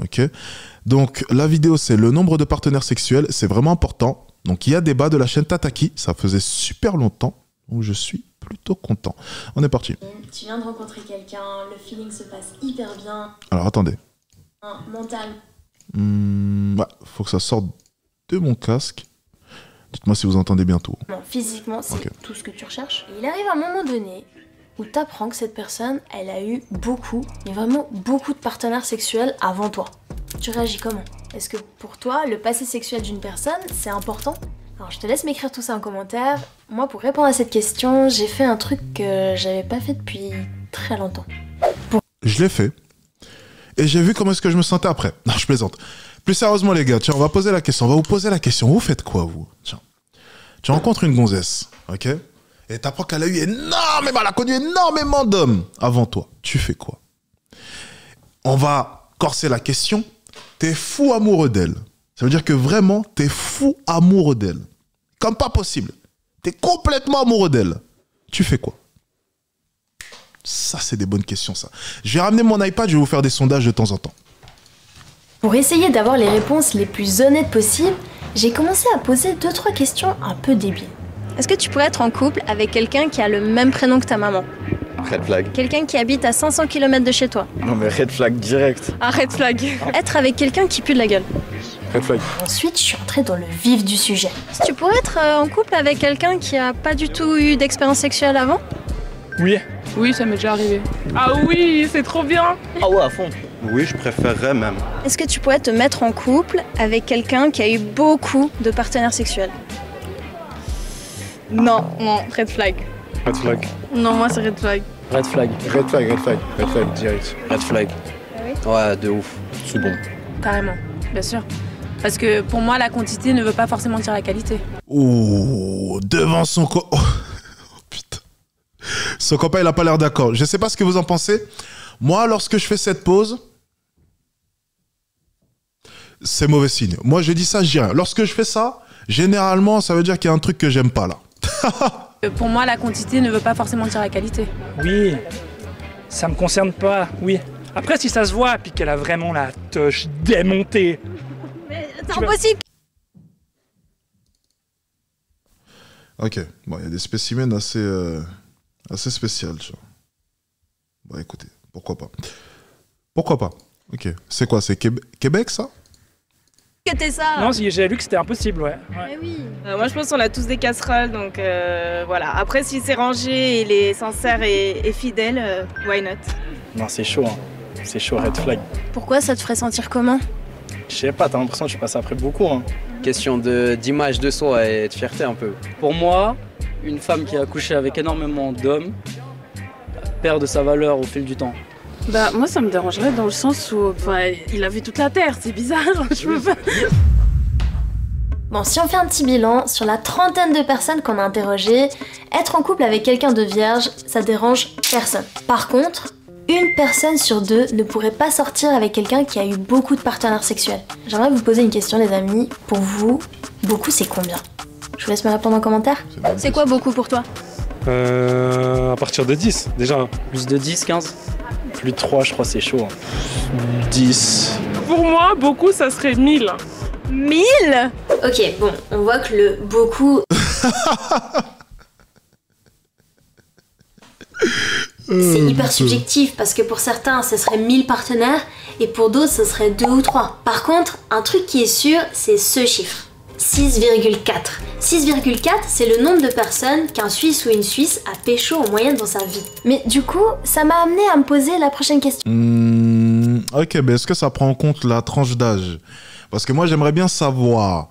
ok? Donc, la vidéo, c'est le nombre de partenaires sexuels. C'est vraiment important. Donc, il y a débat de la chaîne Tataki. Ça faisait super longtemps. Donc, je suis plutôt content. On est parti. Tu viens de rencontrer quelqu'un, le feeling se passe hyper bien. Alors, attendez. Mental. Ouais, faut que ça sorte de mon casque. Dites-moi si vous entendez bien tout. Bon, physiquement, c'est Ok. tout ce que tu recherches. Et il arrive un moment donné où tu apprends que cette personne, elle a eu beaucoup, mais vraiment beaucoup de partenaires sexuels avant toi. Tu réagis comment? Est-ce que pour toi, le passé sexuel d'une personne, c'est important? Alors je te laisse m'écrire tout ça en commentaire. Moi, pour répondre à cette question, j'ai fait un truc que j'avais pas fait depuis très longtemps. Je l'ai fait. Et j'ai vu comment est-ce que je me sentais après. Non, je plaisante. Plus sérieusement, les gars, tiens, on va poser la question. On va vous poser la question. Vous faites quoi, vous? Tiens. Tu rencontres une gonzesse, ok? Et t'apprends qu'elle a eu énormément, elle a connu énormément d'hommes avant toi. Tu fais quoi? On va corser la question. T'es fou amoureux d'elle. Ça veut dire que vraiment, t'es fou amoureux d'elle. Comme pas possible. T'es complètement amoureux d'elle. Tu fais quoi? Ça, c'est des bonnes questions, ça. Je vais ramener mon iPad, je vais vous faire des sondages de temps en temps. Pour essayer d'avoir les réponses les plus honnêtes possibles, j'ai commencé à poser 2-3 questions un peu débiles. Est-ce que tu pourrais être en couple avec quelqu'un qui a le même prénom que ta maman? Red flag. Quelqu'un qui habite à 500 km de chez toi? Non mais red flag direct. Un red flag. Être avec quelqu'un qui pue de la gueule? Red flag. Ensuite, je suis entrée dans le vif du sujet. Est-ce que tu pourrais être en couple avec quelqu'un qui a pas du tout eu d'expérience sexuelle avant? Oui. Oui, ça m'est déjà arrivé. Ah oui, c'est trop bien. Ah ouais, à fond. Oui, je préférerais même. Est-ce que tu pourrais te mettre en couple avec quelqu'un qui a eu beaucoup de partenaires sexuels? Non, red flag. Red flag. Non, moi c'est red flag. Red flag. Red flag, red flag, red flag, direct. Red flag. Ah oui? Ouais, de ouf. C'est bon. Carrément, bien sûr. Parce que pour moi, la quantité ne veut pas forcément dire la qualité. Oh, devant son copain. Oh, putain. Son copain, il a pas l'air d'accord. Je sais pas ce que vous en pensez. Moi, lorsque je fais cette pause, c'est mauvais signe. Moi, je dis ça, je dis rien. Lorsque je fais ça, généralement, ça veut dire qu'il y a un truc que j'aime pas là. Pour moi, la quantité ne veut pas forcément dire la qualité. Oui, ça me concerne pas, oui. Après, si ça se voit, puis qu'elle a vraiment la touche démontée. Mais c'est impossible! Ok, bon, il y a des spécimens assez spéciaux. Bon, écoutez, pourquoi pas. Pourquoi pas? Ok, c'est quoi? C'est Québec, ça? Que t'es ça? Non, j'ai lu que c'était impossible, ouais. Mais oui. Moi je pense qu'on a tous des casseroles, donc voilà. Après, si c'est rangé, il est sincère et fidèle, why not? Non, c'est chaud, hein. C'est chaud, red flag. Pourquoi ça te ferait sentir comment? Je sais pas, t'as l'impression que tu passes après beaucoup, hein. Question d'image de soi et de fierté un peu. Pour moi, une femme qui a couché avec énormément d'hommes perd de sa valeur au fil du temps. Bah moi ça me dérangerait dans le sens où il a vu toute la terre, c'est bizarre, je peux pas. Bon, si on fait un petit bilan, sur la trentaine de personnes qu'on a interrogées, être en couple avec quelqu'un de vierge, ça dérange personne. Par contre, une personne sur deux ne pourrait pas sortir avec quelqu'un qui a eu beaucoup de partenaires sexuels. J'aimerais vous poser une question, les amis. Pour vous, beaucoup c'est combien? Je vous laisse me répondre en commentaire. C'est quoi beaucoup pour toi? À partir de 10, déjà. Plus de 10, 15? Plus de 3, je crois, c'est chaud, hein. 10. Pour moi, beaucoup, ça serait 1000. 1000? Ok, bon, on voit que le beaucoup... C'est hyper subjectif parce que pour certains, ce serait 1000 partenaires et pour d'autres, ce serait 2 ou 3. Par contre, un truc qui est sûr, c'est ce chiffre. 6,4. 6,4, c'est le nombre de personnes qu'un Suisse ou une Suisse a pécho en moyenne dans sa vie. Mais du coup, ça m'a amené à me poser la prochaine question. Ok, mais est-ce que ça prend en compte la tranche d'âge? Parce que moi, j'aimerais bien savoir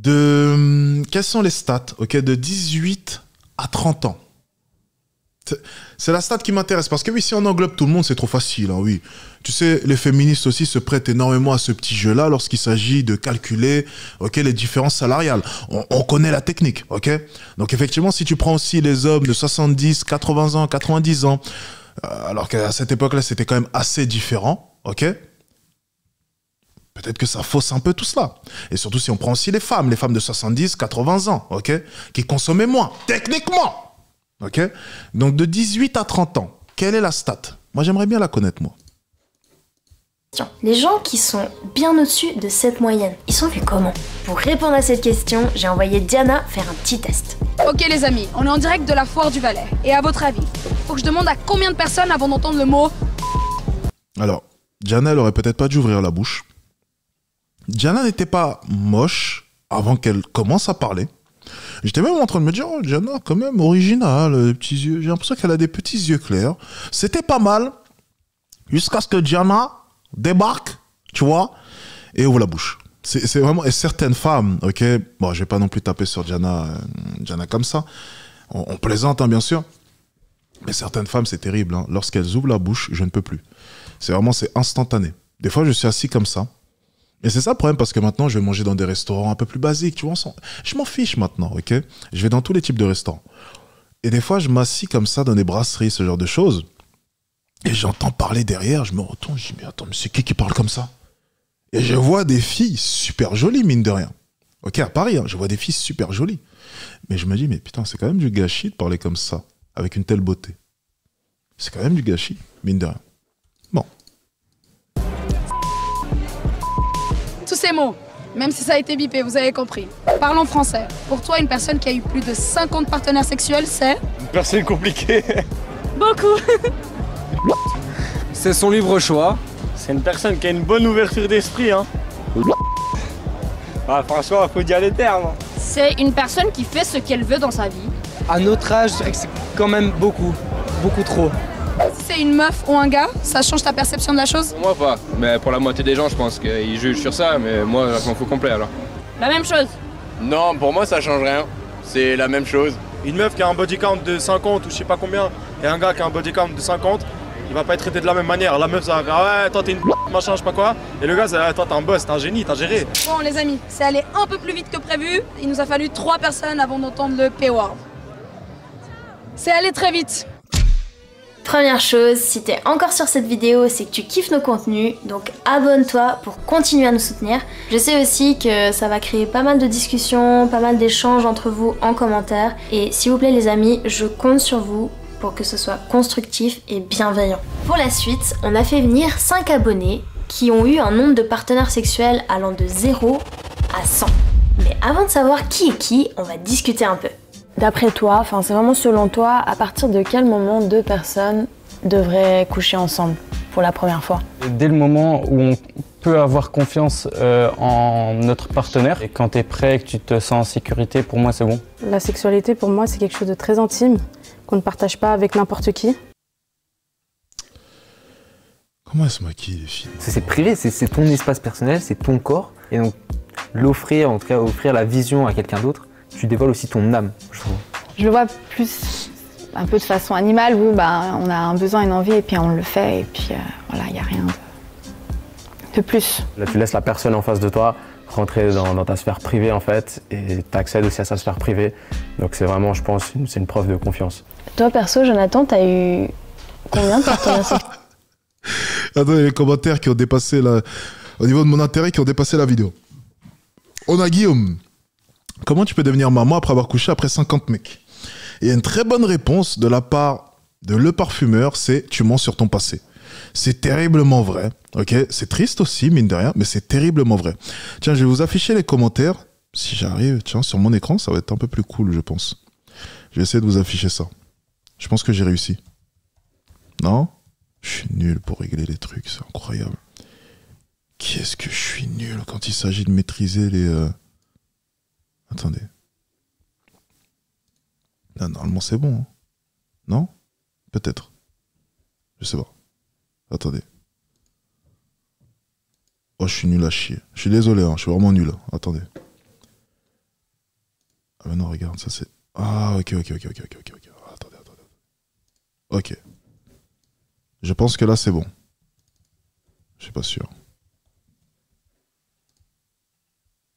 quelles sont les stats, ok, de 18 à 30 ans. C'est la stat qui m'intéresse, parce que oui, si on englobe tout le monde, c'est trop facile, hein, oui. Tu sais, les féministes aussi se prêtent énormément à ce petit jeu-là lorsqu'il s'agit de calculer, ok, les différences salariales. On connaît la technique, ok. Donc effectivement, si tu prends aussi les hommes de 70, 80 ans, 90 ans, alors qu'à cette époque-là, c'était quand même assez différent, ok. Peut-être que ça fausse un peu tout cela. Et surtout si on prend aussi les femmes de 70, 80 ans, ok, qui consommaient moins, techniquement. Ok. Donc de 18 à 30 ans, quelle est la stat? Moi, j'aimerais bien la connaître, moi. Les gens qui sont bien au-dessus de cette moyenne, ils sont vus comment? Pour répondre à cette question, j'ai envoyé Diana faire un petit test. Ok les amis, on est en direct de la foire du Valais. Et à votre avis, faut que je demande à combien de personnes avant d'entendre le mot... Alors, Diana, elle aurait peut-être pas dû ouvrir la bouche. Diana n'était pas moche avant qu'elle commence à parler. J'étais même en train de me dire, oh, Diana, quand même, originale, les petits yeux. J'ai l'impression qu'elle a des petits yeux clairs. C'était pas mal, jusqu'à ce que Diana débarque, tu vois, et ouvre la bouche. C'est vraiment... Et certaines femmes, ok, bon, je vais pas non plus taper sur Diana comme ça. On plaisante, hein, bien sûr. Mais certaines femmes, c'est terrible. Hein. Lorsqu'elles ouvrent la bouche, je ne peux plus. C'est vraiment, c'est instantané. Des fois, je suis assis comme ça. Et c'est ça le problème, parce que maintenant, je vais manger dans des restaurants un peu plus basiques, tu vois. Je m'en fiche maintenant, ok. Je vais dans tous les types de restaurants. Et des fois, je m'assis comme ça dans des brasseries, ce genre de choses. Et j'entends parler derrière, je me retourne, je dis, mais attends, mais c'est qui parle comme ça? Et je vois des filles super jolies, mine de rien. Ok, à Paris, hein, je vois des filles super jolies. Mais je me dis, mais putain, c'est quand même du gâchis de parler comme ça, avec une telle beauté. C'est quand même du gâchis, mine de rien. Bon. Tous ces mots, même si ça a été bipé, vous avez compris. Parlons français. Pour toi, une personne qui a eu plus de 50 partenaires sexuels, c'est... Une personne compliquée. Beaucoup. C'est son libre choix. C'est une personne qui a une bonne ouverture d'esprit, hein. Ah, franchement, faut dire les termes. C'est une personne qui fait ce qu'elle veut dans sa vie. À notre âge, je dirais que c'est quand même beaucoup trop. Si c'est une meuf ou un gars, ça change ta perception de la chose? Moi pas, mais pour la moitié des gens je pense qu'ils jugent sur ça, mais moi je m'en fous complet alors. La même chose. Non, pour moi ça change rien, c'est la même chose. Une meuf qui a un body count de 50 ou je sais pas combien, et un gars qui a un body count de 50, il va pas être traité de la même manière. La meuf ça va dire, ah ouais, toi t'es une machin, je sais pas quoi, et le gars ça va, toi t'es un boss, t'es un génie, t'as géré. Bon les amis, c'est allé un peu plus vite que prévu. Il nous a fallu 3 personnes avant d'entendre le P-word. C'est allé très vite. Première chose, si t'es encore sur cette vidéo, c'est que tu kiffes nos contenus, donc abonne-toi pour continuer à nous soutenir. Je sais aussi que ça va créer pas mal de discussions, pas mal d'échanges entre vous en commentaire, et s'il vous plaît les amis, je compte sur vous pour que ce soit constructif et bienveillant. Pour la suite, on a fait venir 5 abonnés qui ont eu un nombre de partenaires sexuels allant de 0 à 100. Mais avant de savoir qui est qui, on va discuter un peu. D'après toi, c'est vraiment selon toi, à partir de quel moment 2 personnes devraient coucher ensemble pour la première fois? Dès le moment où on peut avoir confiance en notre partenaire, et quand tu es prêt et que tu te sens en sécurité, pour moi c'est bon. La sexualité pour moi c'est quelque chose de très intime, qu'on ne partage pas avec n'importe qui. Comment elle se maquille les filles? C'est privé, c'est ton espace personnel, c'est ton corps, et donc l'offrir, en tout cas offrir la vision à quelqu'un d'autre, tu dévoiles aussi ton âme, je trouve. Je le vois plus un peu de façon animale où on a un besoin, une envie et puis on le fait et puis voilà, il n'y a rien de plus. Là tu laisses la personne en face de toi rentrer dans ta sphère privée en fait et tu accèdes aussi à sa sphère privée. Donc c'est vraiment, je pense, c'est une preuve de confiance. Toi perso, Jonathan, t'as eu combien de partenaires sexuels? Attends, il y a les commentaires qui ont dépassé au niveau de mon intérêt, qui ont dépassé la vidéo. On a Guillaume. Comment tu peux devenir maman après avoir couché après 50 mecs? Et il y a une très bonne réponse de la part de Le Parfumeur, c'est tu mens sur ton passé. C'est terriblement vrai, ok? C'est triste aussi, mine de rien, mais c'est terriblement vrai. Tiens, je vais vous afficher les commentaires. Si j'arrive, tiens, sur mon écran, ça va être un peu plus cool, je pense. Je vais essayer de vous afficher ça. Je pense que j'ai réussi. Non? Je suis nul pour régler les trucs, c'est incroyable. Qu'est-ce que je suis nul quand il s'agit de maîtriser les... Attendez. Là, normalement, c'est bon. Hein. Non? Peut-être. Je sais pas. Attendez. Oh, je suis nul à chier. Je suis désolé, hein. Je suis vraiment nul. Attendez. Ah, mais non, regarde, ça c'est... Ah, ok. Attendez. Ok. Je pense que là, c'est bon. Je suis pas sûr.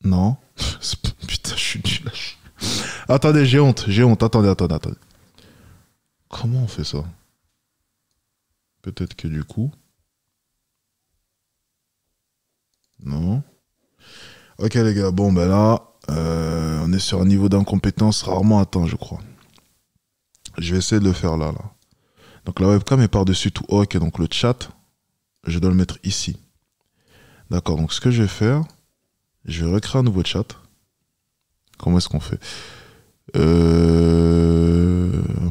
Non. Putain, je suis nul. Attendez, j'ai honte. Attendez. Comment on fait ça? Peut-être que du coup... Non. Ok les gars, bon ben là, on est sur un niveau d'incompétence rarement atteint, je crois. Je vais essayer de le faire là. Donc la webcam est par-dessus tout. Ok, donc le chat, je dois le mettre ici. D'accord, donc ce que je vais faire, je vais recréer un nouveau chat. Comment est-ce qu'on fait?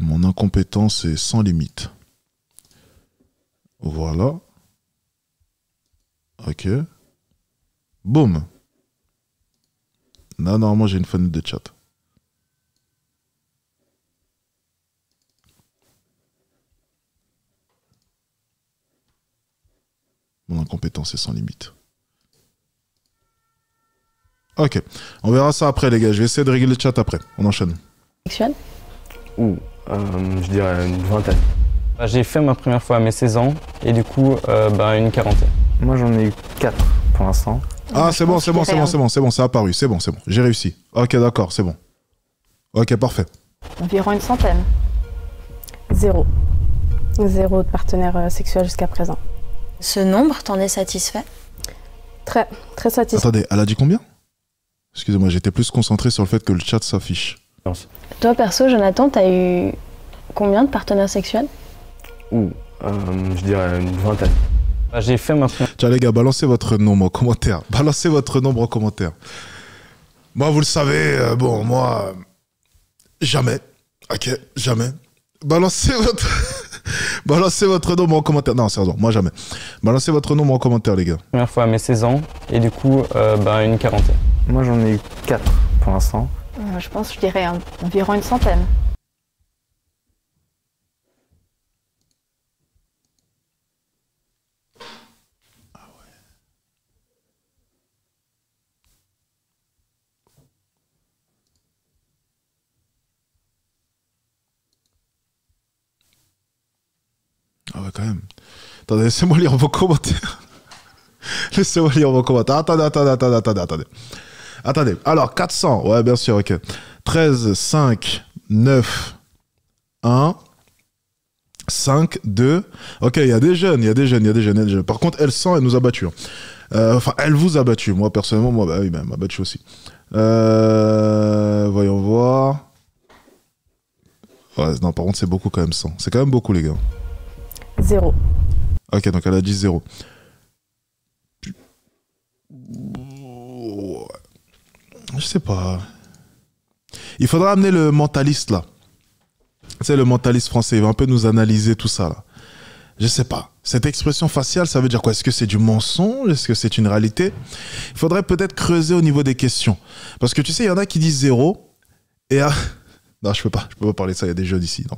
Mon incompétence est sans limite. Voilà. Ok. Boum. Là, normalement, j'ai une fenêtre de chat. Mon incompétence est sans limite. Ok. On verra ça après, les gars. Je vais essayer de régler le chat après. On enchaîne. Sexuelle? Je dirais une vingtaine. J'ai fait ma première fois à mes 16 ans et du coup, une quarantaine. Moi, j'en ai eu 4 pour l'instant. Ah, c'est bon, c'est bon, ça a apparu. C'est bon. J'ai réussi. Ok, d'accord, c'est bon. Ok, parfait. Environ une centaine. 0. 0 de partenaires sexuels jusqu'à présent. Ce nombre, t'en es satisfait? Très satisfait. Attendez, elle a dit combien? Excusez-moi, j'étais plus concentré sur le fait que le chat s'affiche. Toi, perso, Jonathan, t'as eu combien de partenaires sexuels? Je dirais une vingtaine. J'ai fait ma première... Tiens les gars, balancez votre nombre en commentaire. Balancez votre nombre en commentaire. Moi, vous le savez, moi... jamais. Ok, jamais. Balancez votre... Balancez votre nombre en commentaire. Non, sérieusement, moi jamais. Balancez votre nombre en commentaire, les gars. Première fois à mes 16 ans et du coup, une quarantaine. Moi, j'en ai eu 4 pour l'instant. Je dirais environ une centaine. Ah ouais, quand même. Attendez, laissez-moi lire vos commentaires. Laissez-moi lire vos commentaires. Attendez. Alors, 400. Ouais, bien sûr, ok. 13, 5, 9, 1, 5, 2. Ok, il y a des jeunes. Par contre, elle 100, elle nous a battus. Enfin, elle vous a battu. Moi, personnellement, elle m'a battu aussi. Voyons voir. Ouais, non, par contre, c'est beaucoup quand même 100. C'est quand même beaucoup, les gars. 0. Ok, donc elle a dit 0. Je sais pas. Il faudra amener le mentaliste là. C'est le mentaliste français. Il va un peu nous analyser tout ça là. Je sais pas. Cette expression faciale, ça veut dire quoi? Est-ce que c'est du mensonge? Est-ce que c'est une réalité? Il faudrait peut-être creuser au niveau des questions. Parce que tu sais, il y en a qui disent 0 et... Non, je peux pas parler de ça. Il y a des jeunes ici. Non.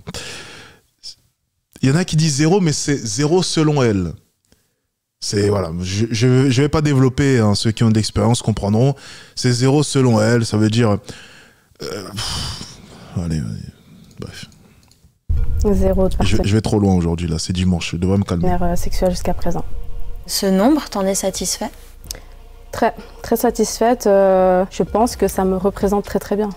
Il y en a qui disent 0, mais c'est 0 selon elle. C'est, voilà, je vais pas développer, hein, ceux qui ont de l'expérience comprendront. C'est 0 selon elle, ça veut dire... allez, bref. 0 de partenaires. Je vais trop loin aujourd'hui, là, c'est dimanche, je devrais me calmer. Partenaires sexuels jusqu'à présent. Ce nombre, t'en es satisfait? Très satisfaite. Je pense que ça me représente très bien.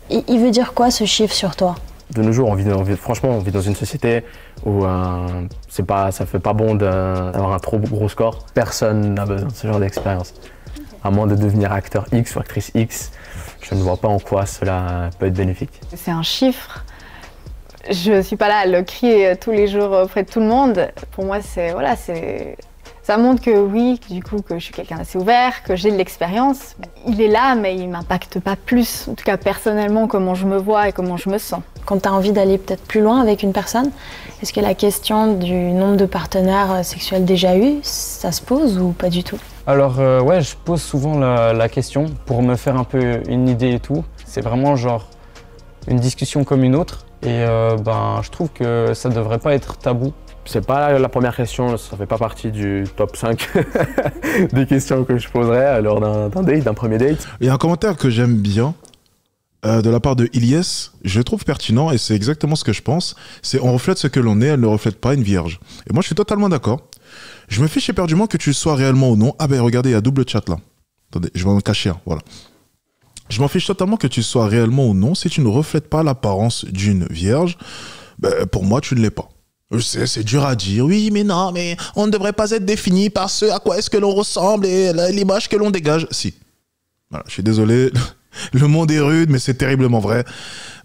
Il veut dire quoi, ce chiffre, sur toi? De nos jours, franchement, on vit dans une société où ça fait pas bon d'avoir un trop gros score. Personne n'a besoin de ce genre d'expérience. À moins de devenir acteur X ou actrice X, je ne vois pas en quoi cela peut être bénéfique. C'est un chiffre. Je suis pas là à le crier tous les jours auprès de tout le monde. Pour moi, ça montre que oui, du coup, que je suis quelqu'un d'assez ouvert, que j'ai de l'expérience. Il est là, mais il m'impacte pas plus. En tout cas, personnellement, comment je me vois et comment je me sens. Quand tu as envie d'aller peut-être plus loin avec une personne, est-ce que la question du nombre de partenaires sexuels déjà eus, ça se pose ou pas du tout? Alors ouais, je pose souvent la question pour me faire un peu une idée et tout. C'est vraiment genre une discussion comme une autre et je trouve que ça devrait pas être tabou. C'est pas la première question, ça fait pas partie du top 5 des questions que je poserais lors d'un premier date. Il y a un commentaire que j'aime bien de la part de Ilyes, je le trouve pertinent et c'est exactement ce que je pense. C'est on reflète ce que l'on est, elle ne reflète pas une vierge. Et moi je suis totalement d'accord. Je me fiche éperdument que tu le sois réellement ou non. Ah ben regardez, il y a double chat là. Attendez, je vais en cacher un, voilà. Je m'en fiche totalement que tu sois réellement ou non. Si tu ne reflètes pas l'apparence d'une vierge, pour moi tu ne l'es pas. Je sais, c'est dur à dire. Oui, mais non, mais on ne devrait pas être défini par ce à quoi est-ce que l'on ressemble et l'image que l'on dégage. Si. Voilà, je suis désolé. Le monde est rude, mais c'est terriblement vrai.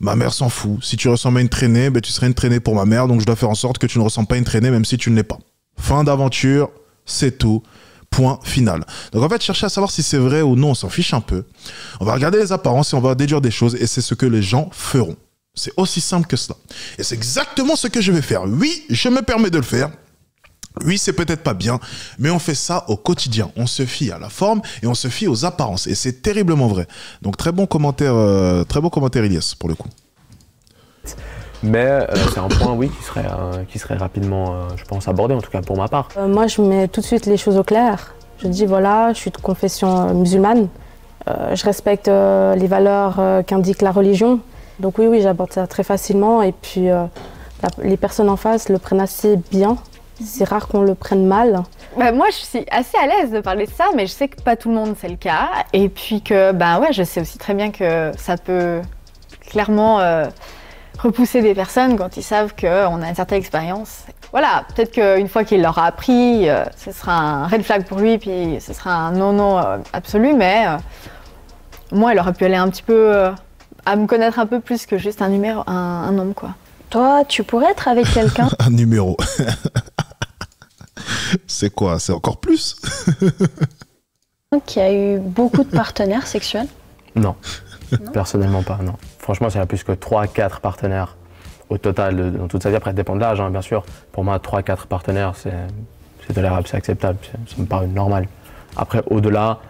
Ma mère s'en fout. Si tu ressembles à une traînée, tu serais une traînée pour ma mère, donc je dois faire en sorte que tu ne ressembles pas à une traînée, même si tu ne l'es pas. Fin d'aventure, c'est tout. Point final. Donc en fait, chercher à savoir si c'est vrai ou non, on s'en fiche un peu. On va regarder les apparences et on va déduire des choses et c'est ce que les gens feront. C'est aussi simple que cela. Et c'est exactement ce que je vais faire. Oui, je me permets de le faire. Oui, c'est peut-être pas bien, mais on fait ça au quotidien. On se fie à la forme et on se fie aux apparences. Et c'est terriblement vrai. Donc très bon commentaire Ilias, pour le coup. Mais c'est un point, oui, qui serait rapidement, je pense, abordé, en tout cas pour ma part. Moi, je mets tout de suite les choses au clair. Je dis, voilà, je suis de confession musulmane. Je respecte les valeurs qu'indique la religion. Donc oui, j'aborde ça très facilement. Et puis, les personnes en face le prennent assez bien. C'est rare qu'on le prenne mal. Moi, je suis assez à l'aise de parler de ça, mais je sais que pas tout le monde c'est le cas. Et puis que, je sais aussi très bien que ça peut clairement repousser des personnes quand ils savent qu'on a une certaine expérience. Voilà, peut-être qu'une fois qu'il l'aura appris, ce sera un red flag pour lui, puis ce sera un non-non absolu, mais moi, il aurait pu aller un petit peu à me connaître un peu plus que juste un homme, quoi. Toi, tu pourrais être avec quelqu'un Un numéro. C'est quoi? C'est encore plus? qui a eu beaucoup de partenaires sexuels? Non, personnellement pas, non. Franchement, s'il y a plus que 3-4 partenaires au total, dans toute sa vie, après, ça dépend de l'âge, hein, bien sûr. Pour moi, 3-4 partenaires, c'est tolérable, c'est acceptable, ça me paraît normal. Après, au-delà,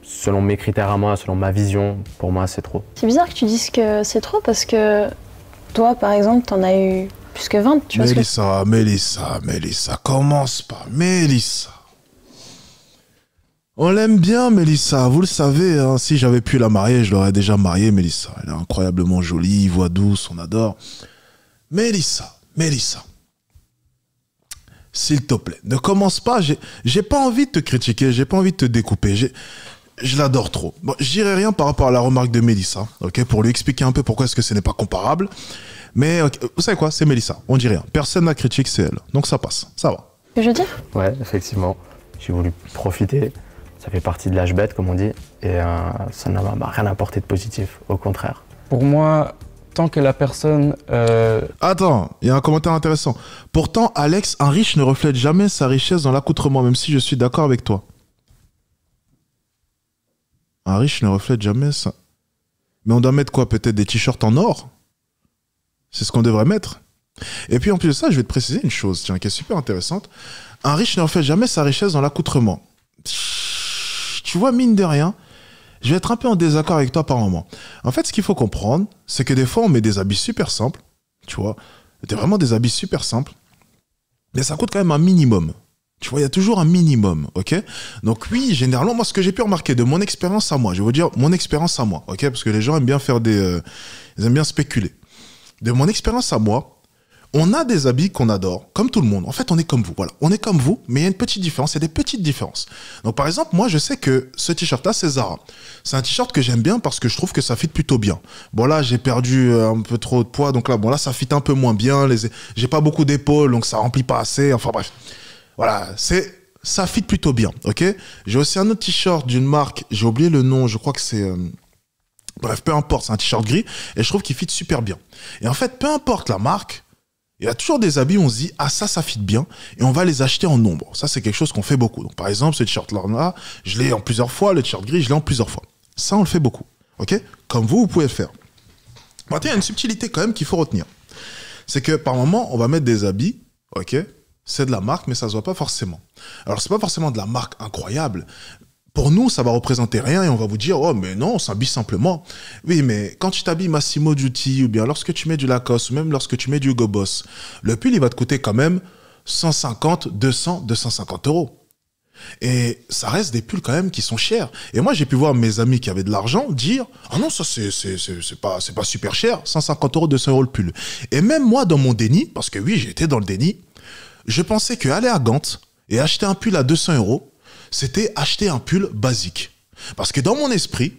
selon mes critères à moi, selon ma vision, pour moi, c'est trop. C'est bizarre que tu dises que c'est trop parce que toi, par exemple, t'en as eu plus que 20, tu vois ce que... Mélissa, commence pas. Mélissa. On l'aime bien, Mélissa, vous le savez, hein, si j'avais pu la marier, je l'aurais déjà mariée, Mélissa. Elle est incroyablement jolie, voix douce, on adore. Mélissa, s'il te plaît, ne commence pas, j'ai pas envie de te critiquer, j'ai pas envie de te découper, je l'adore trop. Bon, je dirai rien par rapport à la remarque de Mélissa, ok, pour lui expliquer un peu pourquoi est-ce que ce n'est pas comparable. Mais okay, vous savez quoi, c'est Mélissa, on dit rien. Personne n'a critique, c'est elle. Donc ça passe, ça va. Que je dis? Ouais, effectivement. J'ai voulu profiter. Ça fait partie de l'âge bête, comme on dit. Et ça n'a rien apporté de positif, au contraire. Pour moi, tant que la personne... Attends, il y a un commentaire intéressant. Pourtant, Alex, un riche ne reflète jamais sa richesse dans l'accoutrement, même si je suis d'accord avec toi. Un riche ne reflète jamais ça. Mais on doit mettre quoi? Peut-être des t-shirts en or? C'est ce qu'on devrait mettre. Et puis en plus de ça, je vais te préciser une chose, tiens, qui est super intéressante. Un riche ne reflète jamais sa richesse dans l'accoutrement. Tu vois, mine de rien, je vais être un peu en désaccord avec toi par moment. En fait, ce qu'il faut comprendre, c'est que des fois, on met des habits super simples, tu vois, vraiment des habits super simples, mais ça coûte quand même un minimum. Tu vois, il y a toujours un minimum, ok? Donc oui, généralement, moi, ce que j'ai pu remarquer de mon expérience à moi, je vais vous dire mon expérience à moi, ok? Parce que les gens aiment bien faire ils aiment bien spéculer. De mon expérience à moi, on a des habits qu'on adore, comme tout le monde. En fait, on est comme vous, voilà. On est comme vous, mais il y a une petite différence, il y a des petites différences. Donc par exemple, moi, je sais que ce t-shirt-là, c'est Zara. C'est un t-shirt que j'aime bien parce que je trouve que ça fit plutôt bien. Bon là, j'ai perdu un peu trop de poids, donc là, ça fit un peu moins bien. J'ai pas beaucoup d'épaules, donc ça remplit pas assez. Enfin bref, voilà, ça fit plutôt bien, ok? J'ai aussi un autre t-shirt d'une marque, j'ai oublié le nom, je crois que c'est... Bref, peu importe, c'est un t-shirt gris, et je trouve qu'il fit super bien. Et en fait, peu importe la marque, il y a toujours des habits où on se dit, ah ça fit bien, et on va les acheter en nombre. Ça, c'est quelque chose qu'on fait beaucoup. Donc, par exemple, ce t-shirt-là, je l'ai en plusieurs fois, le t-shirt gris, je l'ai en plusieurs fois. Ça, on le fait beaucoup, ok? Comme vous pouvez le faire. Maintenant, il y a une subtilité quand même qu'il faut retenir. C'est que, par moment, on va mettre des habits, ok? C'est de la marque, mais ça se voit pas forcément. Alors, c'est pas forcément de la marque incroyable. Pour nous, ça va représenter rien et on va vous dire, oh, mais non, on s'habille simplement. Oui, mais quand tu t'habilles Massimo Dutti ou bien lorsque tu mets du Lacoste ou même lorsque tu mets du Hugo Boss, le pull, il va te coûter quand même 150, 200, 250 euros. Et ça reste des pulls quand même qui sont chers. Et moi, j'ai pu voir mes amis qui avaient de l'argent dire, ah non, ça, c'est pas super cher, 150 euros, 200 euros le pull. Et même moi, dans mon déni, parce que oui, j'étais dans le déni, je pensais qu'aller à Gant et acheter un pull à 200 euros, c'était acheter un pull basique. Parce que dans mon esprit,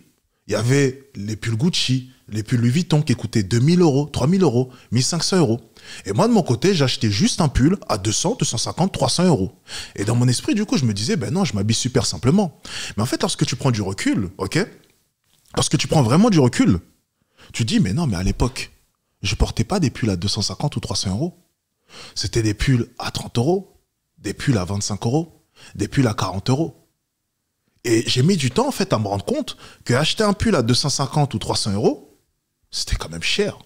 il y avait les pulls Gucci, les pulls Louis Vuitton qui coûtaient 2000 euros, 3000 euros, 1500 euros. Et moi, de mon côté, j'achetais juste un pull à 200, 250, 300 euros. Et dans mon esprit, du coup, je me disais, ben non, je m'habille super simplement. Mais en fait, lorsque tu prends du recul, ok? Lorsque tu prends vraiment du recul, tu dis, mais non, mais à l'époque, je portais pas des pulls à 250 ou 300 euros. C'était des pulls à 30 euros, des pulls à 25 euros, des pulls à 40 €. Et j'ai mis du temps, en fait, à me rendre compte que acheter un pull à 250 ou 300 €, c'était quand même cher.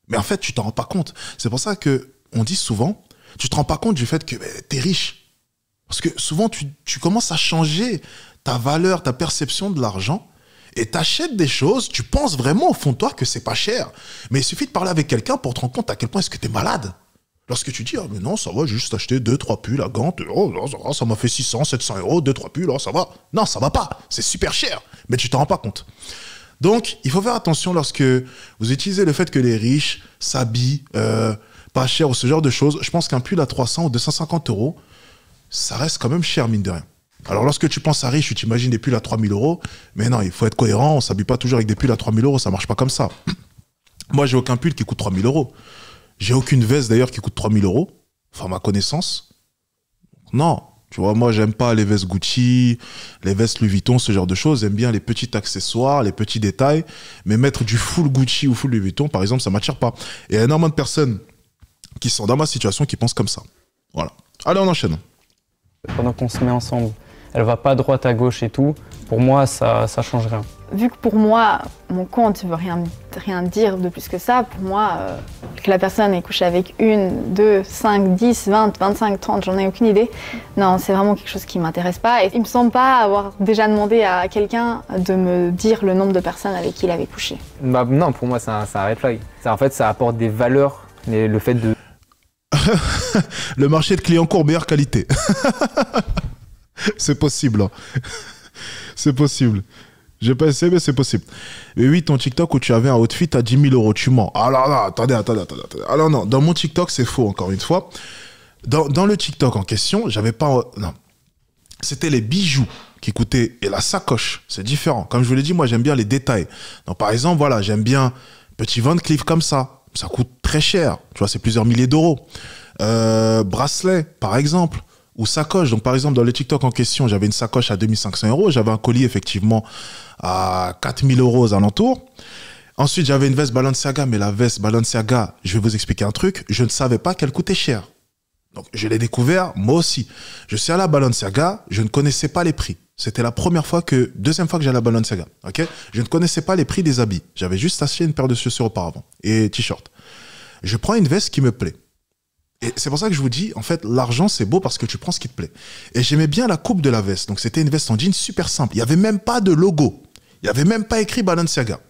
Mais en fait, tu t'en rends pas compte. C'est pour ça que on dit souvent, tu te rends pas compte du fait que t'es riche. Parce que souvent, tu commences à changer ta valeur, ta perception de l'argent, et t'achètes des choses, tu penses vraiment au fond de toi que c'est pas cher. Mais il suffit de parler avec quelqu'un pour te rendre compte à quel point est-ce que t'es malade. Lorsque tu dis, ah mais non, ça va, j'ai juste acheté 2-3 pulls à gants, oh, ça m'a fait 600, 700 €, 2-3 pulls, oh, ça va. Non, ça va pas, c'est super cher, mais tu t'en rends pas compte. Donc, il faut faire attention lorsque vous utilisez le fait que les riches s'habillent pas cher ou ce genre de choses. Je pense qu'un pull à 300 ou 250 €, ça reste quand même cher, mine de rien. Alors, lorsque tu penses à riche, tu t'imagines des pulls à 3 000 €, mais non, il faut être cohérent, on s'habille pas toujours avec des pulls à 3 000 €, ça marche pas comme ça. Moi, j'ai aucun pull qui coûte 3 000 €. J'ai aucune veste d'ailleurs qui coûte 3 000 €, enfin ma connaissance. Non, tu vois, moi j'aime pas les vestes Gucci, les vestes Louis Vuitton, ce genre de choses. J'aime bien les petits accessoires, les petits détails, mais mettre du full Gucci ou full Louis Vuitton, par exemple, ça m'attire pas. Et il y a énormément de personnes qui sont dans ma situation qui pensent comme ça. Voilà. Allez, on enchaîne. Pendant qu'on se met ensemble, elle va pas droite à gauche et tout, pour moi ça change rien. Vu que pour moi, mon compte ne veut rien dire de plus que ça, pour moi, que la personne ait couché avec 1, 2, 5, 10, 20, 25, 30, j'en ai aucune idée. Non, c'est vraiment quelque chose qui ne m'intéresse pas. Et il ne me semble pas avoir déjà demandé à quelqu'un de me dire le nombre de personnes avec qui il avait couché. Bah, non, pour moi, c'est un red flag. En fait, ça apporte des valeurs, mais le fait de... Le marché de Clignancourt, meilleure qualité. C'est possible. Hein. C'est possible. J'ai pas essayé, mais c'est possible. Mais oui, ton TikTok où tu avais un outfit à 10 000 €, tu mens. Alors là, attendez. Alors non, dans mon TikTok, c'est faux, encore une fois. Dans le TikTok en question, j'avais pas... Non. C'était les bijoux qui coûtaient et la sacoche. C'est différent. Comme je vous l'ai dit, moi, j'aime bien les détails. Donc, par exemple, voilà, j'aime bien petit Van Cleef comme ça. Ça coûte très cher. Tu vois, c'est plusieurs milliers d'euros. Bracelet, par exemple. Ou sacoche. Donc, par exemple, dans le TikTok en question, j'avais une sacoche à 2500 €. J'avais un colis, effectivement, à 4000 € aux alentours. Ensuite, j'avais une veste Balenciaga. Mais la veste Balenciaga, je vais vous expliquer un truc. Je ne savais pas qu'elle coûtait cher. Donc, je l'ai découvert, moi aussi. Je suis allé à Balenciaga. Je ne connaissais pas les prix. C'était la deuxième fois que j'allais à Balenciaga. Ok? Je ne connaissais pas les prix des habits. J'avais juste acheté une paire de chaussures auparavant. Et t-shirt. Je prends une veste qui me plaît. Et c'est pour ça que je vous dis, en fait, l'argent, c'est beau parce que tu prends ce qui te plaît. Et j'aimais bien la coupe de la veste. Donc, c'était une veste en jean super simple. Il n'y avait même pas de logo. Il n'y avait même pas écrit Balenciaga.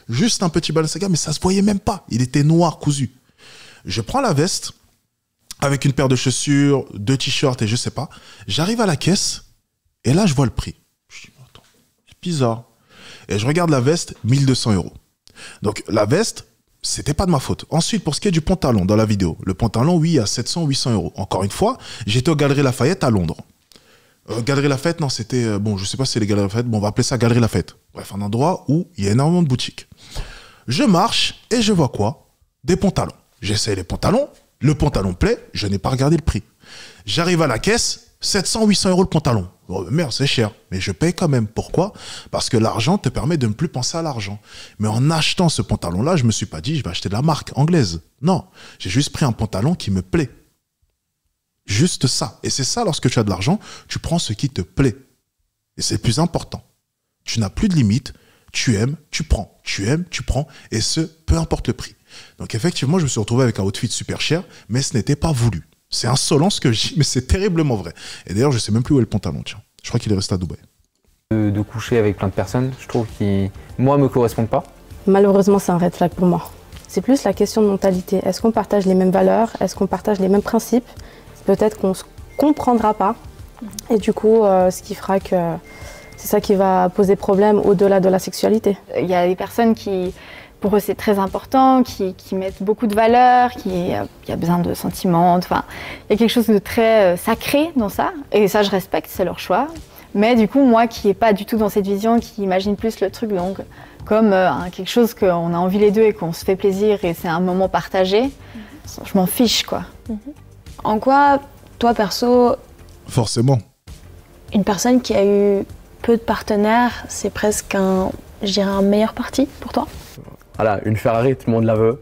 Juste un petit Balenciaga, mais ça se voyait même pas. Il était noir, cousu. Je prends la veste avec une paire de chaussures, 2 t-shirts et je sais pas. J'arrive à la caisse et là, je vois le prix. Je dis, attends, c'est bizarre. Et je regarde la veste, 1 200 €. Donc, la veste, c'était pas de ma faute. Ensuite, pour ce qui est du pantalon dans la vidéo, le pantalon, oui, à 700, 800 €. Encore une fois, j'étais aux Galeries Lafayette à Londres. Galeries Lafayette, non, c'était, bon, je sais pas si c'est les Galeries Lafayette, bon, on va appeler ça Galeries Lafayette. Bref, un endroit où il y a énormément de boutiques. Je marche et je vois quoi? Des pantalons. J'essaye les pantalons, le pantalon plaît, je n'ai pas regardé le prix. J'arrive à la caisse, 700, 800 € le pantalon. Oh, merde, c'est cher. Mais je paye quand même. Pourquoi? Parce que l'argent te permet de ne plus penser à l'argent. Mais en achetant ce pantalon-là, je me suis pas dit, je vais acheter de la marque anglaise. Non. J'ai juste pris un pantalon qui me plaît. Juste ça. Et c'est ça, lorsque tu as de l'argent, tu prends ce qui te plaît. Et c'est le plus important. Tu n'as plus de limite. Tu aimes, tu prends. Tu aimes, tu prends. Et ce, peu importe le prix. Donc effectivement, je me suis retrouvé avec un outfit super cher, mais ce n'était pas voulu. C'est insolent ce que je dis, mais c'est terriblement vrai. Et d'ailleurs, je sais même plus où est le pantalon, tiens. Je crois qu'il est resté à Dubaï. De coucher avec plein de personnes, je trouve qui, moi, me correspondent pas. Malheureusement, c'est un red flag pour moi. C'est plus la question de mentalité. Est-ce qu'on partage les mêmes valeurs? Est-ce qu'on partage les mêmes principes? Peut-être qu'on ne se comprendra pas. Et du coup, ce qui fera que c'est ça qui va poser problème au-delà de la sexualité. Il y a des personnes qui... Pour eux, c'est très important, qui mettent beaucoup de valeur, il y a besoin de sentiments. Enfin, il y a quelque chose de très sacré dans ça. Et ça, je respecte, c'est leur choix. Mais du coup, moi qui n'ai pas du tout dans cette vision, qui imagine plus le truc donc, comme quelque chose qu'on a envie les deux et qu'on se fait plaisir et c'est un moment partagé, je m'en fiche, quoi. En quoi, toi, perso... Forcément. Une personne qui a eu peu de partenaires, c'est presque un meilleur parti pour toi? Voilà, une Ferrari, tout le monde la veut.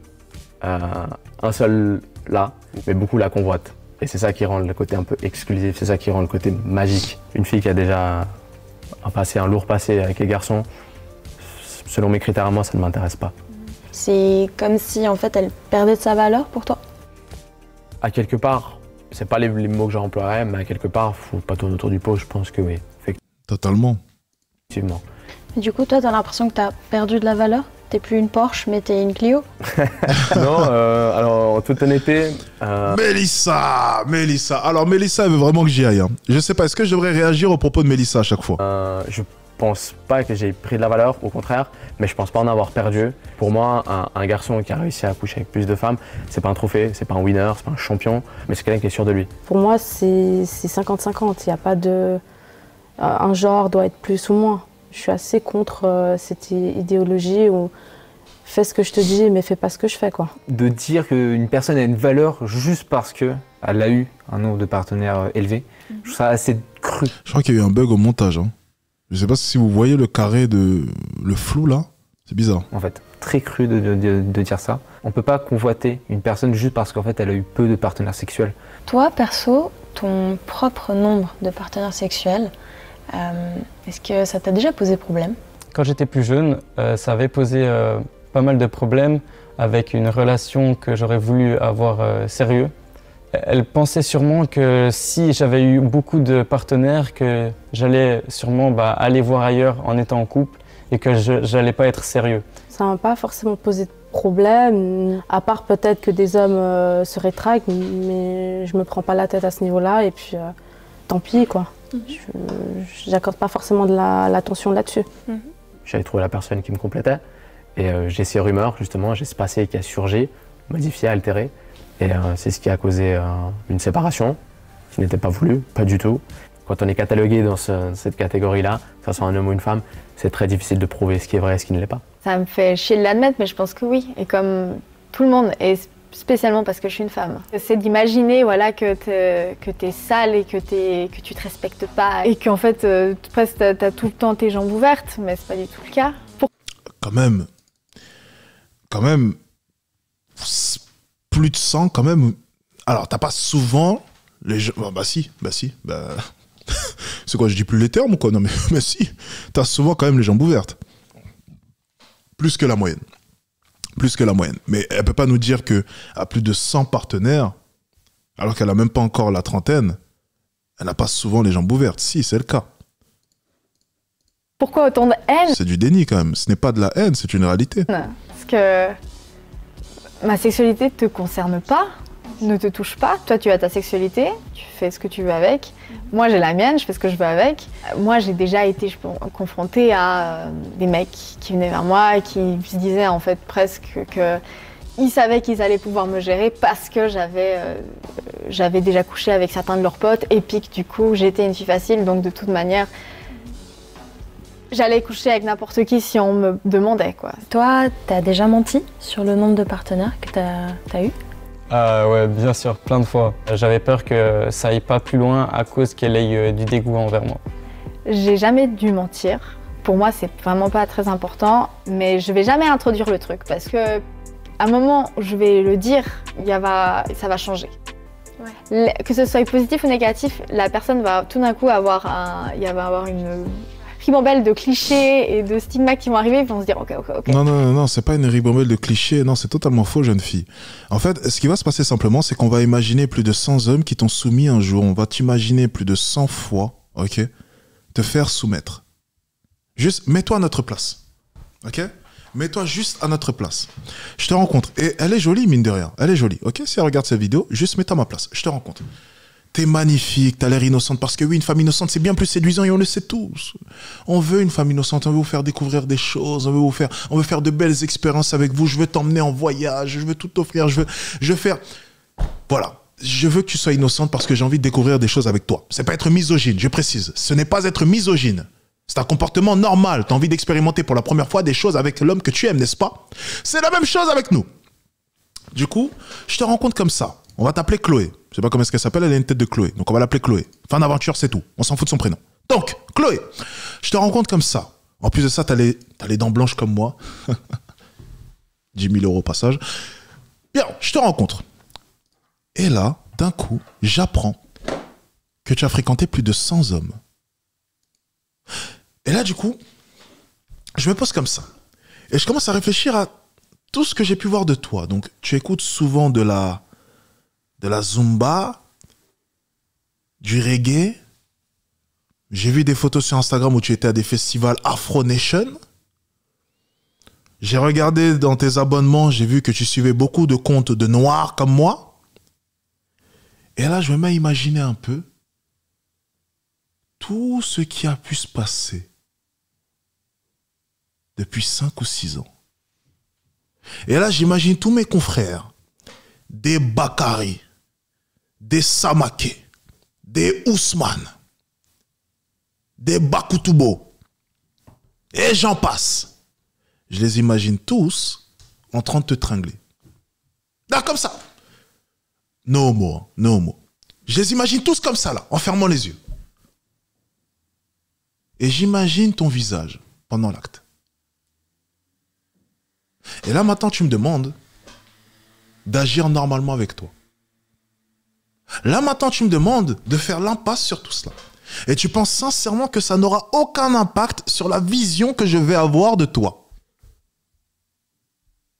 Un seul là, mais beaucoup la convoitent. Et c'est ça qui rend le côté un peu exclusif, c'est ça qui rend le côté magique. Une fille qui a déjà un lourd passé avec les garçons, selon mes critères à moi, ça ne m'intéresse pas. C'est comme si en fait elle perdait de sa valeur pour toi? À quelque part, c'est pas les mots que j'emploierais, mais à quelque part, faut pas tourner autour du pot, je pense que oui. Totalement. Effectivement. Du coup, toi, t'as l'impression que t'as perdu de la valeur? T'es plus une Porsche, mais t'es une Clio? Non, alors en toute honnêteté... Mélissa! Alors Mélissa, elle veut vraiment que j'y aille. Hein. Je sais pas, est-ce que je devrais réagir aux propos de Mélissa à chaque fois? Je pense pas que j'ai pris de la valeur, au contraire, mais je pense pas en avoir perdu. Pour moi, un garçon qui a réussi à coucher avec plus de femmes, c'est pas un trophée, c'est pas un winner, c'est pas un champion, mais c'est quelqu'un qui est sûr de lui. Pour moi, c'est 50-50. Il n'y a pas de... Un genre doit être plus ou moins. Je suis assez contre cette idéologie où fais ce que je te dis, mais fais pas ce que je fais, quoi. De dire qu'une personne a une valeur juste parce qu'elle a eu un nombre de partenaires élevé, je trouve ça assez cru. Je crois qu'il y a eu un bug au montage. Hein. Je sais pas si vous voyez le carré de... le flou, là. C'est bizarre. En fait, très cru de dire ça. On peut pas convoiter une personne juste parce qu'en fait, elle a eu peu de partenaires sexuels. Toi, perso, ton propre nombre de partenaires sexuels, est-ce que ça t'a déjà posé problème? Quand j'étais plus jeune, ça avait posé pas mal de problèmes avec une relation que j'aurais voulu avoir sérieux. Elle pensait sûrement que si j'avais eu beaucoup de partenaires, que j'allais sûrement aller voir ailleurs en étant en couple et que j'allais pas être sérieux. Ça m'a pas forcément posé de problème, à part peut-être que des hommes se rétractent, mais je me prends pas la tête à ce niveau-là et puis tant pis, quoi. J'accorde pas forcément de l'attention là-dessus. J'avais trouvé la personne qui me complétait et j'ai ces rumeurs, justement, j'ai ce passé qui a surgi, modifié, altéré. Et c'est ce qui a causé une séparation qui n'était pas voulue, pas du tout. Quand on est catalogué dans cette catégorie-là, que ce soit un homme ou une femme, c'est très difficile de prouver ce qui est vrai et ce qui ne l'est pas. Ça me fait chier de l'admettre, mais je pense que oui. Et comme tout le monde, et spécialement parce que je suis une femme. C'est d'imaginer voilà, que t'es sale et que tu te respectes pas et qu'en fait, presque t'as tout le temps tes jambes ouvertes, mais c'est pas du tout le cas. Quand même, plus de 100 quand même. Alors, t'as pas souvent les gens... Bah si. C'est quoi, je dis plus les termes ou quoi? Non mais si, t'as souvent quand même les jambes ouvertes. Plus que la moyenne. Mais elle peut pas nous dire que à plus de 100 partenaires, alors qu'elle a même pas encore la trentaine, elle n'a pas souvent les jambes ouvertes. Si, c'est le cas. Pourquoi autant de haine? C'est du déni quand même. Ce n'est pas de la haine, c'est une réalité. Parce que ma sexualité te concerne pas, ne te touche pas. Toi, tu as ta sexualité, tu fais ce que tu veux avec. Moi, j'ai la mienne, je fais ce que je veux avec. Moi, j'ai déjà été confrontée à des mecs qui venaient vers moi et qui se disaient en fait presque qu'ils savaient qu'ils allaient pouvoir me gérer parce que j'avais déjà couché avec certains de leurs potes et puis que du coup, j'étais une fille facile. Donc, de toute manière, j'allais coucher avec n'importe qui si on me demandait, quoi. Toi, t'as déjà menti sur le nombre de partenaires que t'as eu? Ouais, bien sûr, plein de fois. J'avais peur que ça aille pas plus loin à cause qu'elle ait du dégoût envers moi. J'ai jamais dû mentir. Pour moi, c'est vraiment pas très important, mais je vais jamais introduire le truc parce que à un moment où je vais le dire, ça va changer. Ouais. Que ce soit positif ou négatif, la personne va tout d'un coup avoir une ribambelle de clichés et de stigmates qui vont arriver, ils vont se dire ok. Non, c'est pas une ribambelle de clichés, non, c'est totalement faux, jeune fille. En fait, ce qui va se passer simplement, c'est qu'on va imaginer plus de 100 hommes qui t'ont soumis un jour, on va t'imaginer plus de 100 fois, ok, te faire soumettre. Juste, mets-toi à notre place, ok? Mets-toi juste à notre place. Je te rencontre, et elle est jolie, mine de rien, elle est jolie, ok? Si elle regarde cette vidéo, juste mets-toi à ma place, je te rencontre. T'es magnifique, t'as l'air innocente, parce que oui, une femme innocente, c'est bien plus séduisant et on le sait tous. On veut une femme innocente, on veut vous faire découvrir des choses, on veut faire de belles expériences avec vous, je veux t'emmener en voyage, je veux tout t'offrir, je veux faire... Voilà, je veux que tu sois innocente parce que j'ai envie de découvrir des choses avec toi. C'est pas être misogyne, je précise, ce n'est pas être misogyne. C'est un comportement normal, t'as envie d'expérimenter pour la première fois des choses avec l'homme que tu aimes, n'est-ce pas? C'est la même chose avec nous. Du coup, je te rencontre comme ça. On va t'appeler Chloé. Je sais pas comment est-ce qu'elle s'appelle, elle a une tête de Chloé. Donc on va l'appeler Chloé. Fin d'aventure, c'est tout. On s'en fout de son prénom. Donc, Chloé, je te rencontre comme ça. En plus de ça, t'as les dents blanches comme moi. 10 000 € au passage. Bien, je te rencontre. Et là, d'un coup, j'apprends que tu as fréquenté plus de 100 hommes. Et là, du coup, je me pose comme ça. Et je commence à réfléchir à tout ce que j'ai pu voir de toi. Donc, tu écoutes souvent de la zumba, du reggae. J'ai vu des photos sur Instagram où tu étais à des festivals Afro Nation. J'ai regardé dans tes abonnements, j'ai vu que tu suivais beaucoup de comptes de noirs comme moi. Et là, je me mets à imaginer un peu tout ce qui a pu se passer depuis 5 ou 6 ans. Et là, j'imagine tous mes confrères, des Bakary, des Samake, des Ousmane, des Bakoutubo, et j'en passe. Je les imagine tous en train de te tringler. Là, comme ça. No more, no more. Je les imagine tous comme ça, là, en fermant les yeux. Et j'imagine ton visage pendant l'acte. Et là, maintenant, tu me demandes d'agir normalement avec toi. Là, maintenant, tu me demandes de faire l'impasse sur tout cela. Et tu penses sincèrement que ça n'aura aucun impact sur la vision que je vais avoir de toi.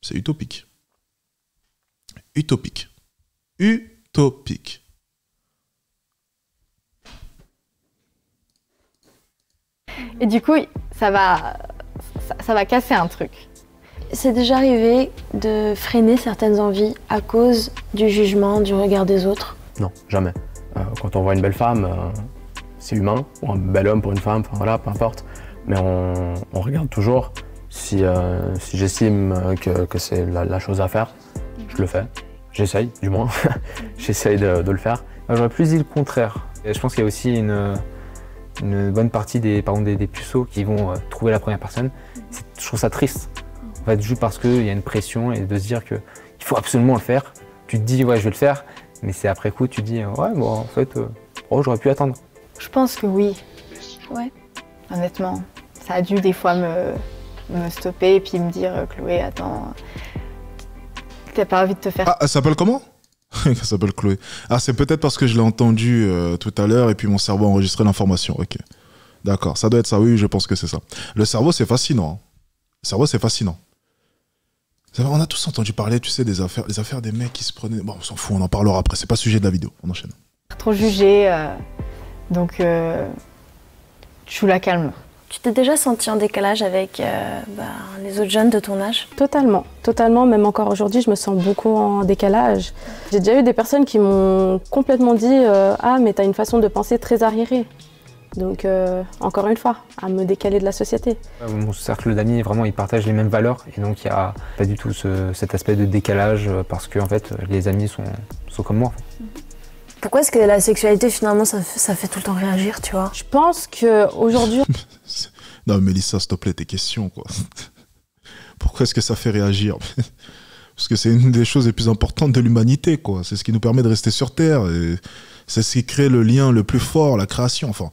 C'est utopique. Utopique. Utopique. Et du coup, ça va casser un truc. C'est déjà arrivé de freiner certaines envies à cause du jugement, du regard des autres? Non, jamais. Quand on voit une belle femme, c'est humain, ou un bel homme pour une femme, enfin voilà, peu importe. Mais on regarde toujours. Si j'estime que c'est la chose à faire, je le fais. J'essaye, du moins. J'essaye de le faire. J'aurais plus dit le contraire. Et je pense qu'il y a aussi une bonne partie des puceaux qui vont trouver la première personne. Je trouve ça triste. En fait, juste parce qu'il y a une pression et de se dire qu'il faut absolument le faire. Tu te dis, ouais, je vais le faire. Mais c'est après coup, tu te dis, ouais, bon, en fait, j'aurais pu attendre. Je pense que oui. Ouais. Honnêtement, ça a dû des fois me stopper et puis me dire, Chloé, attends, t'as pas envie de te faire... Ah, elle s'appelle comment? Elle s'appelle Chloé. Ah, c'est peut-être parce que je l'ai entendu tout à l'heure et puis mon cerveau a enregistré l'information. Ok. D'accord, ça doit être ça. Oui, je pense que c'est ça. Le cerveau, c'est fascinant. Le cerveau, c'est fascinant. On a tous entendu parler, tu sais, des affaires des mecs qui se prenaient... Bon, on s'en fout, on en parlera après. C'est pas le sujet de la vidéo. On enchaîne. Trop jugé, donc tu la calmes. Tu t'es déjà senti en décalage avec les autres jeunes de ton âge? Totalement, totalement. Même encore aujourd'hui, je me sens beaucoup en décalage. J'ai déjà eu des personnes qui m'ont complètement dit ah, mais t'as une façon de penser très arriérée. Donc, encore une fois, à me décaler de la société. Mon cercle d'amis, vraiment, ils partagent les mêmes valeurs. Et donc, il n'y a pas du tout cet aspect de décalage parce que, en fait, les amis sont comme moi. En fait. Pourquoi est-ce que la sexualité, finalement, ça fait tout le temps réagir, tu vois? Je pense qu'aujourd'hui... Non, Mélissa, s'il te plaît, tes questions, quoi. Pourquoi est-ce que ça fait réagir? Parce que c'est une des choses les plus importantes de l'humanité, quoi. C'est ce qui nous permet de rester sur Terre. Et c'est ce qui crée le lien le plus fort, la création, enfin...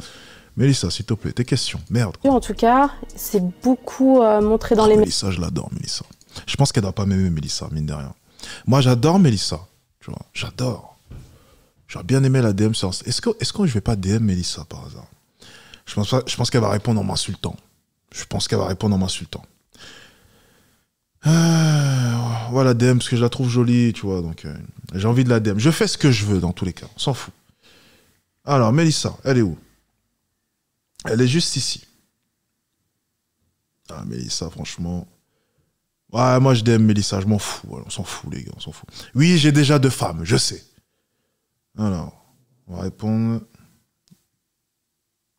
Mélissa, s'il te plaît, tes questions, merde. En tout cas, c'est beaucoup montré dans les... Mélissa, je l'adore, Mélissa. Je pense qu'elle doit pas m'aimer, Mélissa, mine de rien. Moi, j'adore Mélissa, tu vois, j'adore. J'aurais bien aimé la DM sur... Est-ce que je vais pas DM Mélissa, par hasard? Je pense qu'elle va répondre en m'insultant. Je pense qu'elle va répondre en m'insultant. Voilà, DM, parce que je la trouve jolie, tu vois, donc j'ai envie de la DM. Je fais ce que je veux, dans tous les cas, on s'en fout. Alors, Mélissa, elle est où? Elle est juste ici. Ah, Mélissa, franchement... Ouais, moi, je DM Mélissa, je m'en fous. Ouais, on s'en fout, les gars, on s'en fout. Oui, j'ai déjà 2 femmes, je sais. Alors, on va répondre.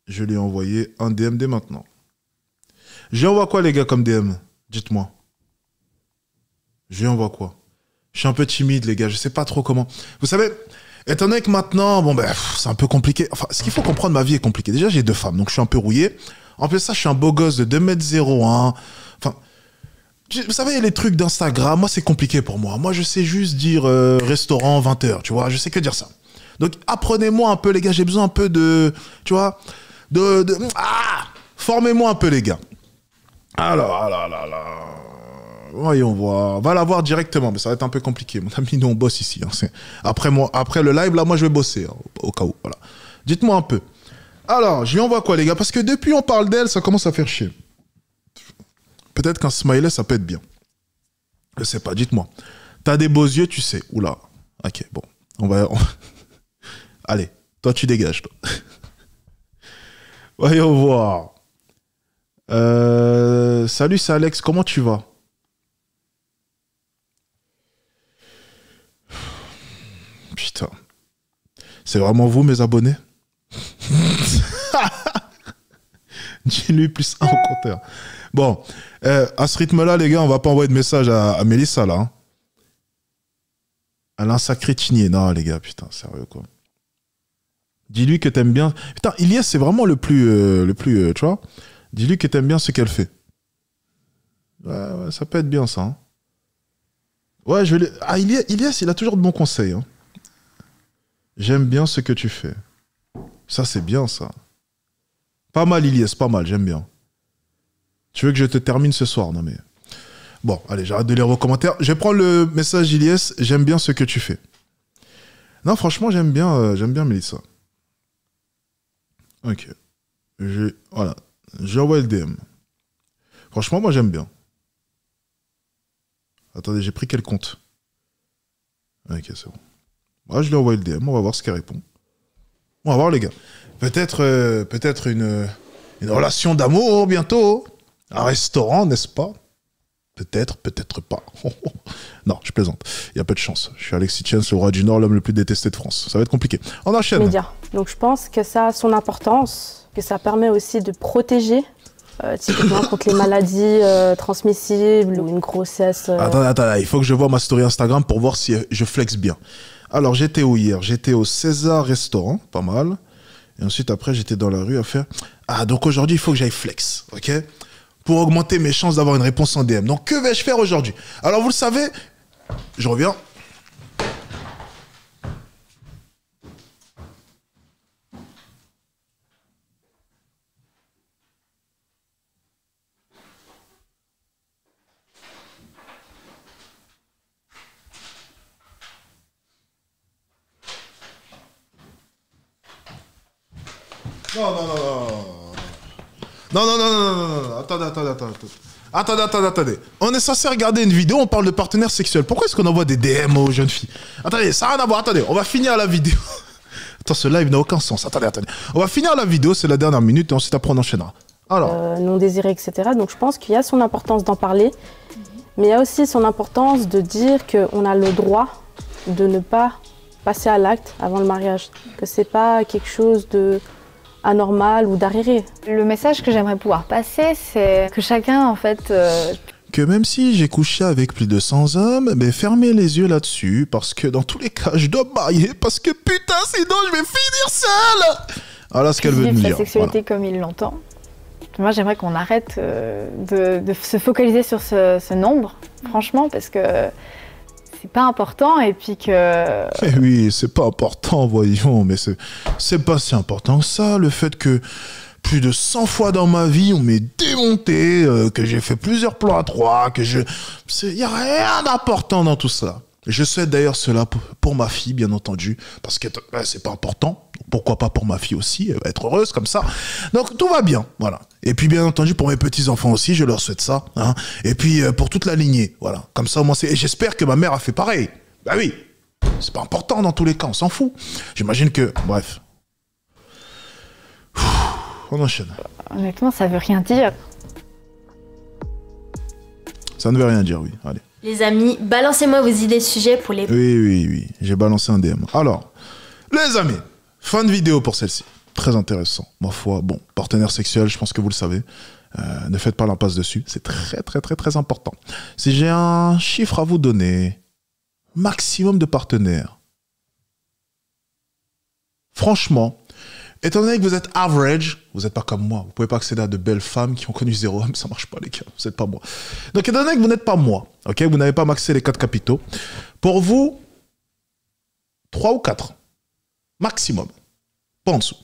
Je lui ai envoyé un DM dès maintenant. Je lui envoie quoi, les gars, comme DM? Dites-moi. Je lui envoie quoi? Je suis un peu timide, les gars, je sais pas trop comment. Vous savez... Étant donné que maintenant, bon ben, c'est un peu compliqué. Enfin, ce qu'il faut comprendre, ma vie est compliquée. Déjà, j'ai 2 femmes, donc je suis un peu rouillé. En plus de ça, je suis un beau gosse de 2m01. Enfin, vous savez, les trucs d'Instagram, moi, c'est compliqué pour moi. Moi, je sais juste dire restaurant 20h, tu vois. Je sais que dire ça. Donc, apprenez-moi un peu, les gars. J'ai besoin un peu de, tu vois, formez-moi un peu, les gars. Alors, Voyons voir. Va la voir directement, mais ça va être un peu compliqué. Mon ami, nous, on bosse ici. Hein. Après le live, là, moi, je vais bosser, hein, au cas où. Voilà. Dites-moi un peu. Alors, je lui envoie quoi, les gars? Parce que depuis on parle d'elle, ça commence à faire chier. Peut-être qu'un smiley, ça peut être bien. Je sais pas, dites-moi. T'as des beaux yeux, tu sais. Oula. Ok, bon. On va... Allez, toi, tu dégages, toi. Voyons voir. Salut, c'est Alex. Comment tu vas? Putain. C'est vraiment vous, mes abonnés? Dis-lui plus un au compteur. Bon, à ce rythme-là, les gars, on va pas envoyer de message à Mélissa, là. Hein. Elle a un sacré tigné. Non, les gars, putain, sérieux, quoi. Dis-lui que t'aimes bien... Putain, Ilias, c'est vraiment le plus tu vois. Dis-lui que t'aimes bien ce qu'elle fait. Ouais, ça peut être bien, ça. Hein. Ouais, je vais... Ah, Ilias, il a toujours de bons conseils. Hein. J'aime bien ce que tu fais. Ça, c'est bien, ça. Pas mal, Ilias, pas mal, j'aime bien. Tu veux que je te termine ce soir? Non, mais... Bon, allez, j'arrête de lire vos commentaires. Je vais prendre le message Ilias. J'aime bien ce que tu fais. Non, franchement, j'aime bien Mélissa. Ok. Voilà. J'ai envoyé le DM. Franchement, moi, j'aime bien. Attendez, j'ai pris quel compte? Ok, c'est bon. Moi, je lui ai envoyé le DM. On va voir ce qu'elle répond. On va voir, les gars. Peut-être une relation d'amour bientôt. Un restaurant, n'est-ce pas? Peut-être, peut-être pas. Non, je plaisante. Il y a peu de chance. Je suis Alexis Tiens, le roi du Nord, l'homme le plus détesté de France. Ça va être compliqué. On enchaîne. Média. Donc je pense que ça a son importance, que ça permet aussi de protéger, typiquement contre les maladies transmissibles ou une grossesse. Attends, il faut que je vois ma story Instagram pour voir si je flex bien. Alors, j'étais où hier? J'étais au César Restaurant, pas mal. Et ensuite, après, j'étais dans la rue à faire... Ah, donc aujourd'hui, il faut que j'aille flex, ok? Pour augmenter mes chances d'avoir une réponse en DM. Donc, que vais-je faire aujourd'hui? Alors, vous le savez, je reviens. Non. Attendez. On est censé regarder une vidéo, on parle de partenaires sexuels. Pourquoi est-ce qu'on envoie des DM aux jeunes filles? Attendez, ça n'a rien à voir. Attendez, on va finir la vidéo. Attends, ce live n'a aucun sens. Attendez. On va finir la vidéo, c'est la dernière minute, et ensuite après on enchaînera. Alors. Non désiré, etc. Donc je pense qu'il y a son importance d'en parler, mais il y a aussi son importance de dire qu'on a le droit de ne pas passer à l'acte avant le mariage. Que c'est pas quelque chose de anormal ou d'arriéré. Le message que j'aimerais pouvoir passer, c'est que chacun, en fait... Que même si j'ai couché avec plus de 100 hommes, mais fermez les yeux là-dessus, parce que dans tous les cas, je dois me marier, parce que putain, sinon je vais finir seule. Voilà ce qu'elle veut nous dire. La sexualité comme il l'entend. Moi, j'aimerais qu'on arrête de se focaliser sur ce nombre, franchement, parce que c'est pas important, et puis que... Eh oui, c'est pas important, voyons, mais c'est pas si important que ça, le fait que plus de 100 fois dans ma vie, on m'est démonté, que j'ai fait plusieurs plans à 3, que je... Il n'y a rien d'important dans tout ça. Je souhaite d'ailleurs cela pour ma fille, bien entendu, parce que c'est pas important. Pourquoi pas pour ma fille aussi, elle va être heureuse comme ça. Donc tout va bien, voilà. Et puis bien entendu pour mes petits-enfants aussi, je leur souhaite ça. Hein. Et puis pour toute la lignée, voilà. Comme ça, moi, et j'espère que ma mère a fait pareil. Bah oui, c'est pas important dans tous les cas, on s'en fout. J'imagine que, bref. On enchaîne. Honnêtement, ça veut rien dire. Ça ne veut rien dire, oui. Allez. Les amis, balancez-moi vos idées de sujets pour les... Oui. J'ai balancé un DM. Alors, les amis, fin de vidéo pour celle-ci. Très intéressant. Ma foi, bon, partenaire sexuel, je pense que vous le savez. Ne faites pas l'impasse dessus. C'est très important. Si j'ai un chiffre à vous donner, maximum de partenaires. Franchement, étant donné que vous êtes average, vous n'êtes pas comme moi. Vous pouvez pas accéder à de belles femmes qui ont connu 0 homme. Ça marche pas, les gars. Vous n'êtes pas moi. Donc, étant donné que vous n'êtes pas moi, ok, vous n'avez pas maxé les 4 capitaux, pour vous, 3 ou 4, maximum. Pas en dessous.